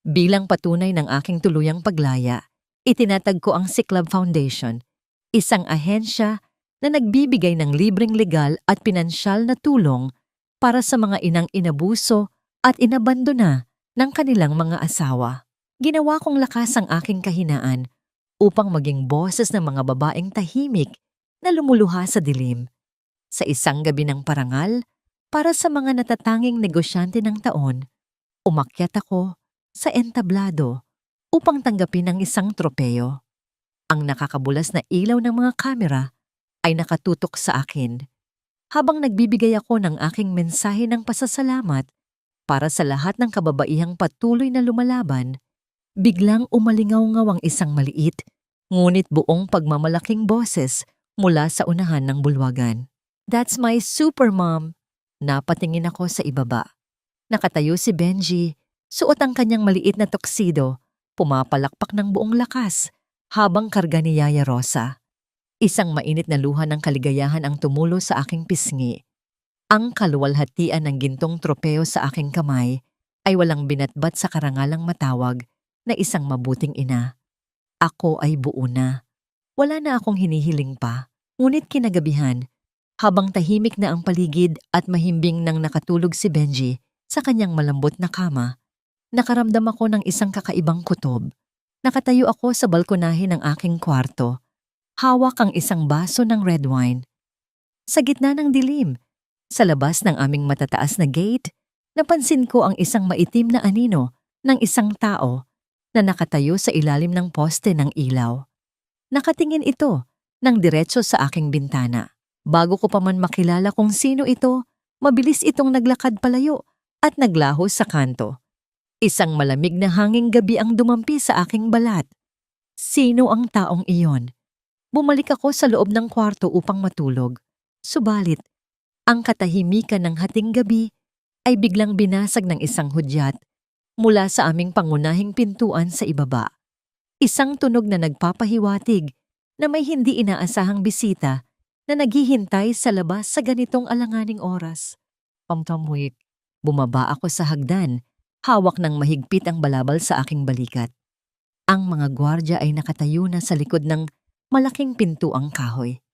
Bilang patunay ng aking tuluyang paglaya, itinatag ko ang Ciclab Foundation, isang ahensya na nagbibigay ng libreng legal at pinansyal na tulong para sa mga inang inabuso at inabandona ng kanilang mga asawa. Ginawa kong lakas ang aking kahinaan upang maging boses ng mga babaeng tahimik na lumuluha sa dilim. Sa isang gabi ng parangal, Para sa mga natatanging negosyante ng taon, umakyat ako sa entablado upang tanggapin ang isang tropeyo. Ang nakakabulas na ilaw ng mga kamera ay nakatutok sa akin habang nagbibigay ako ng aking mensahe ng pasasalamat para sa lahat ng kababaihang patuloy na lumalaban. Biglang umalingaw-ngaw ang isang maliit, ngunit buong pagmamalaking boses mula sa unahan ng bulwagan. "That's my super mom!" Napatingin ako sa ibaba. Nakatayo si Benji, suot ang kanyang maliit na tuxedo, pumapalakpak ng buong lakas habang karga ni Yaya Rosa. Isang mainit na luha ng kaligayahan ang tumulo sa aking pisngi. Ang kaluwalhatian ng gintong tropeo sa aking kamay ay walang binatbat sa karangalang matawag na isang mabuting ina. Ako ay buo na. Wala na akong hinihiling pa. Ngunit kinagabihan, habang tahimik na ang paligid at mahimbing nang nakatulog si Benji sa kanyang malambot na kama, nakaramdam ako ng isang kakaibang kutob. Nakatayo ako sa balkonahe ng aking kwarto. Hawak ang isang baso ng red wine. Sa gitna ng dilim, sa labas ng aming matataas na gate, napansin ko ang isang maitim na anino ng isang tao na nakatayo sa ilalim ng poste ng ilaw. Nakatingin ito ng diretso sa aking bintana. Bago ko pa man makilala kung sino ito, mabilis itong naglakad palayo at naglaho sa kanto. Isang malamig na hanging gabi ang dumampi sa aking balat. Sino ang taong iyon? Bumalik ako sa loob ng kwarto upang matulog. Subalit, ang katahimikan ng hating gabi ay biglang binasag ng isang hudyat mula sa aming pangunahing pintuan sa ibaba. Isang tunog na nagpapahiwatig na may hindi inaasahang bisita na naghihintay sa labas sa ganitong alanganing oras. Pamtamwik, bumaba ako sa hagdan, hawak ng mahigpit ang balabal sa aking balikat. Ang mga gwardya ay nakatayo na sa likod ng malaking pintuang kahoy.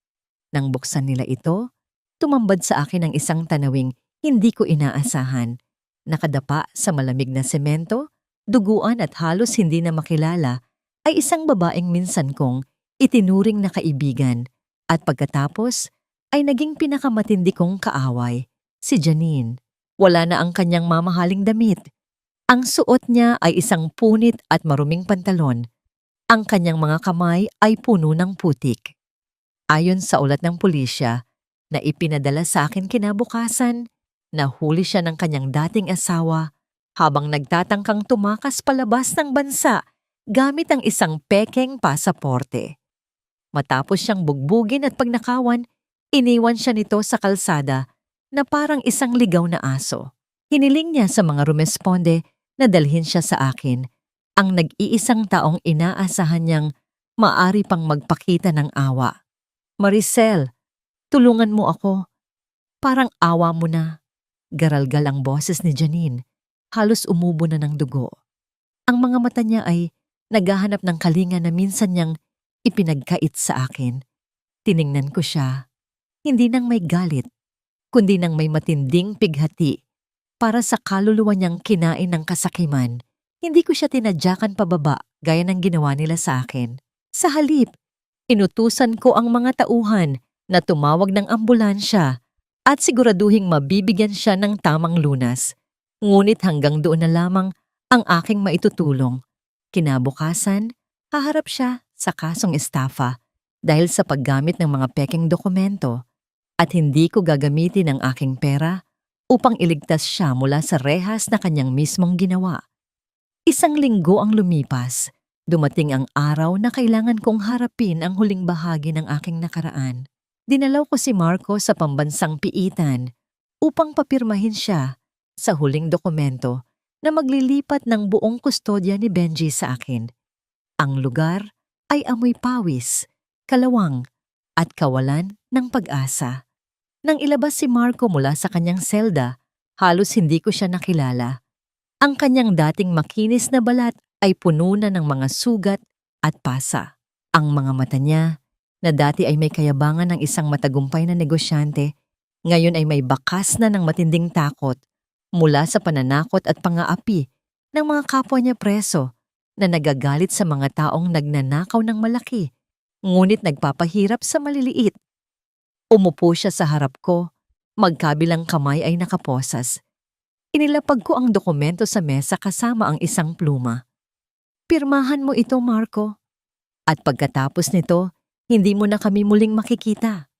Nang buksan nila ito, tumambad sa akin ang isang tanawing hindi ko inaasahan. Nakadapa sa malamig na semento, duguan at halos hindi na makilala, ay isang babaeng minsan kong itinuring na kaibigan at pagkatapos ay naging pinakamatindi kong kaaway, si Janine. Wala na ang kanyang mamahaling damit. Ang suot niya ay isang punit at maruming pantalon. Ang kanyang mga kamay ay puno ng putik. Ayon sa ulat ng pulisya na ipinadala sa akin kinabukasan, nahuli siya ng kanyang dating asawa habang nagtatangkang tumakas palabas ng bansa gamit ang isang pekeng pasaporte. Matapos siyang bugbugin at pagnakawan, iniwan siya nito sa kalsada na parang isang ligaw na aso. Hiniling niya sa mga rumesponde na dalhin siya sa akin, ang nag-iisang taong inaasahan niyang maari pang magpakita ng awa. "Maricel, tulungan mo ako. Parang awa mo na." Garalgal ang boses ni Janine, halos umubo na ng dugo. Ang mga mata niya ay naghahanap ng kalinga na minsan niyang ipinagkait sa akin. Tiningnan ko siya, hindi nang may galit, kundi nang may matinding pighati para sa kaluluwa niyang kinain ng kasakiman. Hindi ko siya tinadyakan pababa gaya ng ginawa nila sa akin. Sa halip, inutusan ko ang mga tauhan na tumawag ng ambulansya at siguraduhing mabibigyan siya ng tamang lunas. Ngunit hanggang doon na lamang ang aking maitutulong. Kinabukasan, haharap siya sa kasong estafa dahil sa paggamit ng mga pekeng dokumento at hindi ko gagamitin ang aking pera upang iligtas siya mula sa rehas na kanyang mismong ginawa. Isang linggo ang lumipas. Dumating ang araw na kailangan kong harapin ang huling bahagi ng aking nakaraan. Dinalaw ko si Marco sa pambansang piitan upang papirmahin siya sa huling dokumento na maglilipat ng buong kustodya ni Benji sa akin. Ang lugar ay amoy pawis, kalawang, at kawalan ng pag-asa. Nang ilabas si Marco mula sa kanyang selda, halos hindi ko siya nakilala. Ang kanyang dating makinis na balat ay puno na ng mga sugat at pasa. Ang mga mata niya, na dati ay may kayabangan ng isang matagumpay na negosyante, ngayon ay may bakas na ng matinding takot mula sa pananakot at pang-aapi ng mga kapwa niya preso na nagagalit sa mga taong nagnanakaw ng malaki, ngunit nagpapahirap sa maliliit. Umupo siya sa harap ko Magkabilang kamay ay nakaposas. Inilapag ko ang dokumento sa mesa kasama ang isang pluma. Pirmahan mo ito, Marco. At pagkatapos nito, hindi mo na kami muling makikita.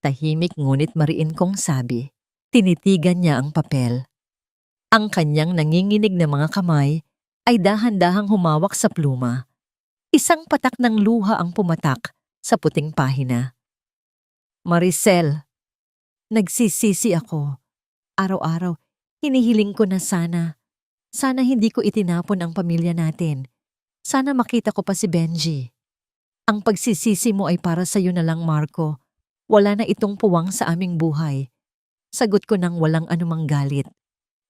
Tahimik ngunit mariin kong sabi. Tinitigan niya ang papel. Ang kanyang nanginginig na mga kamay ay dahan-dahang humawak sa pluma. Isang patak ng luha ang pumatak sa puting pahina. Maricel, nagsisisi ako. Araw-araw, hinihiling ko na sana hindi ko itinapon ang pamilya natin. Sana makita ko pa si Benji. Ang pagsisisi mo ay para sa iyo na lang, Marco. Wala na itong puwang sa aming buhay. Sagot ko nang walang anumang galit.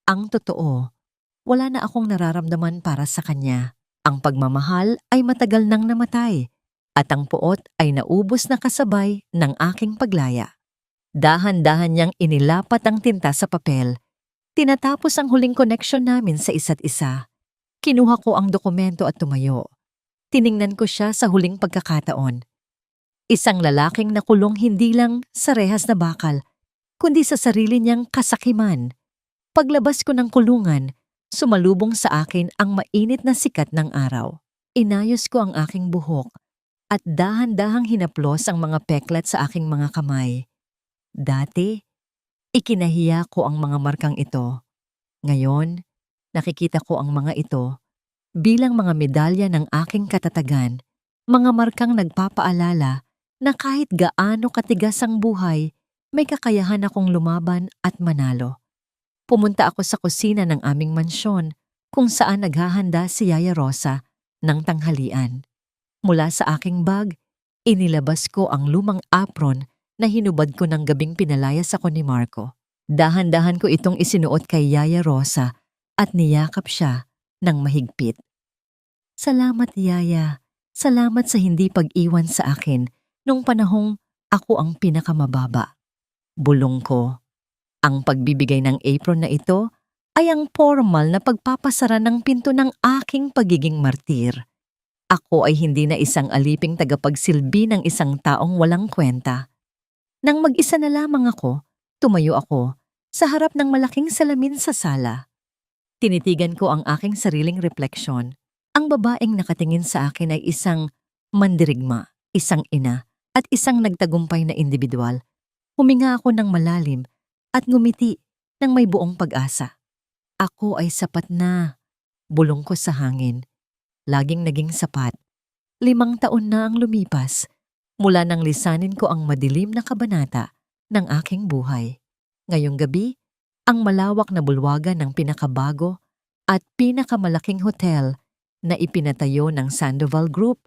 Ang totoo, wala na akong nararamdaman para sa kanya. Ang pagmamahal ay matagal nang namatay at ang puot ay naubos na kasabay ng aking paglaya. Dahan-dahan niyang inilapat ang tinta sa papel. Tinatapos ang huling koneksyon namin sa isa't isa. Kinuha ko ang dokumento at tumayo. Tiningnan ko siya sa huling pagkakataon. Isang lalaking nakulong hindi lang sa rehas na bakal, kundi sa sarili niyang kasakiman. Paglabas ko ng kulungan, sumalubong sa akin ang mainit na sikat ng araw. Inayos ko ang aking buhok at dahan-dahang hinaplos ang mga peklat sa aking mga kamay. Dati, ikinahiya ko ang mga markang ito. Ngayon, nakikita ko ang mga ito bilang mga medalya ng aking katatagan, mga markang nagpapaalala na kahit gaano katigas ang buhay, may kakayahan akong lumaban at manalo. Pumunta ako sa kusina ng aming mansyon kung saan naghahanda si Yaya Rosa ng tanghalian. Mula sa aking bag, inilabas ko ang lumang apron na hinubad ko ng gabing pinalayas ako ni Marco. Dahan-dahan ko itong isinuot kay Yaya Rosa at niyakap siya ng mahigpit. Salamat, Yaya. Salamat sa hindi pag-iwan sa akin nung panahong ako ang pinakamababa. Bulong ko. Ang pagbibigay ng apron na ito ay ang formal na pagpapasara ng pinto ng aking pagiging martir. Ako ay hindi na isang aliping tagapagsilbi ng isang taong walang kwenta. Nang mag-isa na lamang ako, tumayo ako sa harap ng malaking salamin sa sala. Tinitigan ko ang aking sariling refleksyon. Ang babaeng nakatingin sa akin ay isang mandirigma, isang ina, at isang nagtagumpay na individual. Huminga ako ng malalim at ngumiti ng may buong pag-asa. Ako ay sapat na, bulong ko sa hangin. Laging naging sapat. 5 taon na ang lumipas mula nang lisanin ko ang madilim na kabanata ng aking buhay. Ngayong gabi, ang malawak na bulwagan ng pinakabago at pinakamalaking hotel na ipinatayo ng Sandoval Group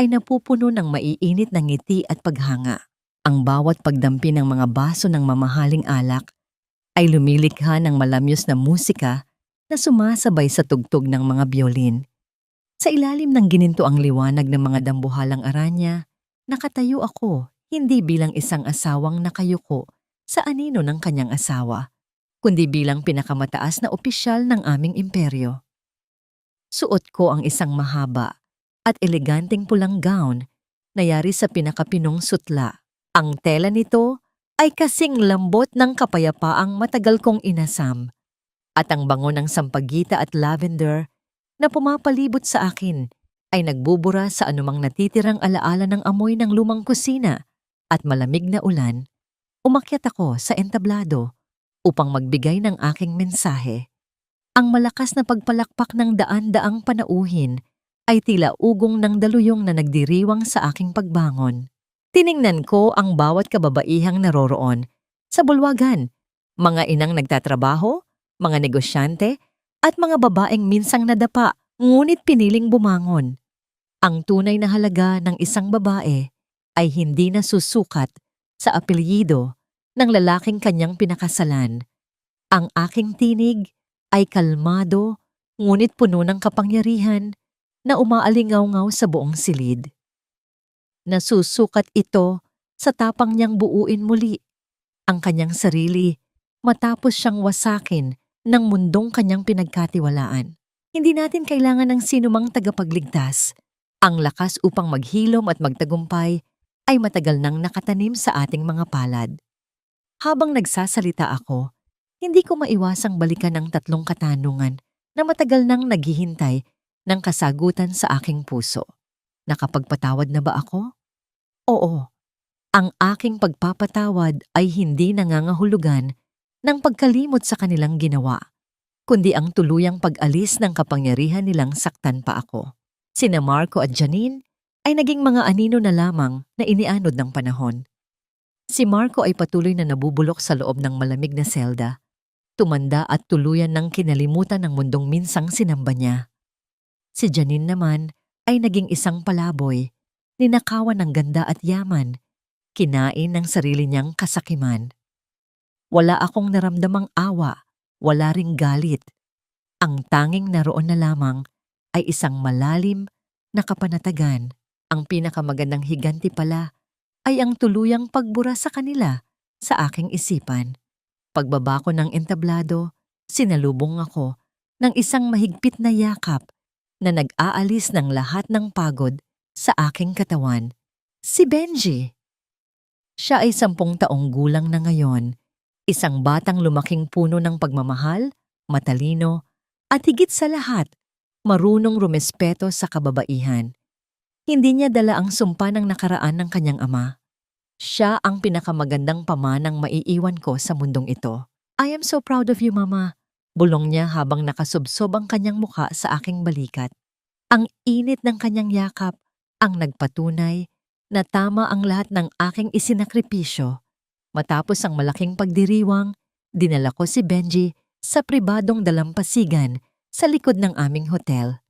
ay napupuno ng maiinit na ngiti at paghanga. Ang bawat pagdampi ng mga baso ng mamahaling alak ay lumilikha ng malamyos na musika na sumasabay sa tugtog ng mga biolin. Sa ilalim ng gininto ang liwanag ng mga dambuhalang aranya, nakatayo ako hindi bilang isang asawang nakayuko sa anino ng kanyang asawa, kundi bilang pinakamataas na opisyal ng aming imperyo. Suot ko ang isang mahaba at eleganteng pulang gown na yari sa pinakapinong sutla. Ang tela nito ay kasing lambot ng kapayapaang matagal kong inasam at ang bango ng sampagita at lavender na pumapalibot sa akin ay nagbubura sa anumang natitirang alaala ng amoy ng lumang kusina at malamig na ulan. Umakyat ako sa entablado upang magbigay ng aking mensahe. Ang malakas na pagpalakpak ng daan-daang panauhin ay tila ugong ng daluyong na nagdiriwang sa aking pagbangon. Tiningnan ko ang bawat kababaihang naroroon sa bulwagan, mga inang nagtatrabaho, mga negosyante, at mga babaeng minsang nadapa ngunit piniling bumangon. Ang tunay na halaga ng isang babae ay hindi na susukat sa apelyido ng lalaking kanyang pinakasalan. Ang aking tinig ay kalmado ngunit puno ng kapangyarihan na umaalingaw-ngaw sa buong silid. Nasusukat ito sa tapang niyang buuin muli ang kanyang sarili matapos siyang wasakin ng mundong kanyang pinagkatiwalaan. Hindi natin kailangan ng sinumang tagapagligtas. Ang lakas upang maghilom at magtagumpay ay matagal nang nakatanim sa ating mga palad. Habang nagsasalita ako, hindi ko maiwasang balikan ang tatlong katanungan na matagal nang naghihintay ng kasagutan sa aking puso. Nakapagpatawad na ba ako? Oo. Ang aking pagpapatawad ay hindi nangangahulugan ng pagkalimot sa kanilang ginawa, kundi ang tuluyang pag-alis ng kapangyarihan nilang saktan pa ako. Sina Marco at Janine ay naging mga anino na lamang na inianod ng panahon. Si Marco ay patuloy na nabubulok sa loob ng malamig na selda, tumanda at tuluyan ng kinalimutan ng mundong minsang sinamba niya. Si Janine naman ay naging isang palaboy, ninakawan ng ganda at yaman, kinain ng sarili niyang kasakiman. Wala akong naramdamang awa, wala ring galit. Ang tanging naroon na lamang ay isang malalim na kapanatagan. Ang pinakamagandang higanti pala ay ang tuluyang pagbura sa kanila sa aking isipan. Pagbaba ko ng entablado, sinalubong ako ng isang mahigpit na yakap na nag-aalis ng lahat ng pagod sa aking katawan. Si Benji. Siya ay 10 taong gulang na ngayon, isang batang lumaking puno ng pagmamahal, matalino, at higit sa lahat, marunong rumespeto sa kababaihan. Hindi niya dala ang sumpa ng nakaraan ng kanyang ama. Siya ang pinakamagandang pamanang maiiwan ko sa mundong ito. I am so proud of you, Mama. Bulong niya habang nakasubsob ang kanyang muka sa aking balikat. Ang init ng kanyang yakap ang nagpatunay na tama ang lahat ng aking isinakripisyo. Matapos ang malaking pagdiriwang, dinala ko si Benji sa pribadong dalampasigan sa likod ng aming hotel.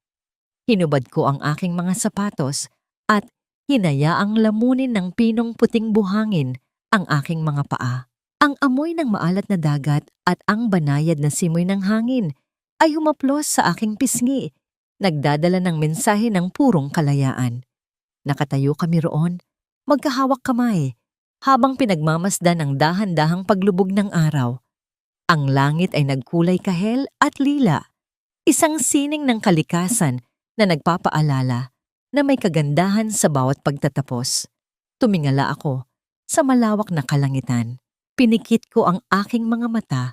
Hinubad ko ang aking mga sapatos at hinayaang lamunin ng pinong puting buhangin ang aking mga paa. Ang amoy ng maalat na dagat at ang banayad na simoy ng hangin ay humaplos sa aking pisngi, nagdadala ng mensahe ng purong kalayaan. Nakatayo kami roon, magkahawak kamay, habang pinagmamasdan ang dahan-dahang paglubog ng araw. Ang langit ay nagkulay kahel at lila, isang sining ng kalikasan na nagpapaalala na may kagandahan sa bawat pagtatapos. Tumingala ako sa malawak na kalangitan. Pinikit ko ang aking mga mata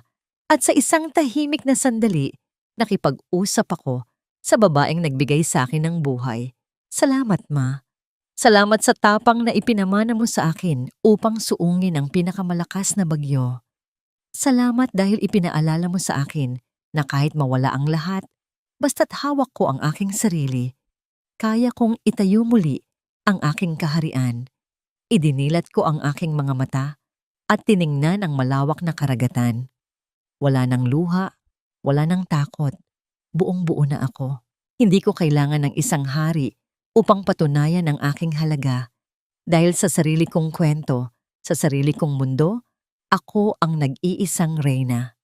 at sa isang tahimik na sandali, nakipag-usap ako sa babaeng nagbigay sa akin ng buhay. Salamat, Ma. Salamat sa tapang na ipinamana mo sa akin upang suungin ang pinakamalakas na bagyo. Salamat dahil ipinaalala mo sa akin na kahit mawala ang lahat, basta't hawak ko ang aking sarili, kaya kong itayo muli ang aking kaharian. Idinilat ko ang aking mga mata at tiningnan ang malawak na karagatan. Wala nang luha, wala nang takot. Buong-buo na ako. Hindi ko kailangan ng isang hari upang patunayan ang aking halaga. Dahil sa sarili kong kwento, sa sarili kong mundo, ako ang nag-iisang reyna.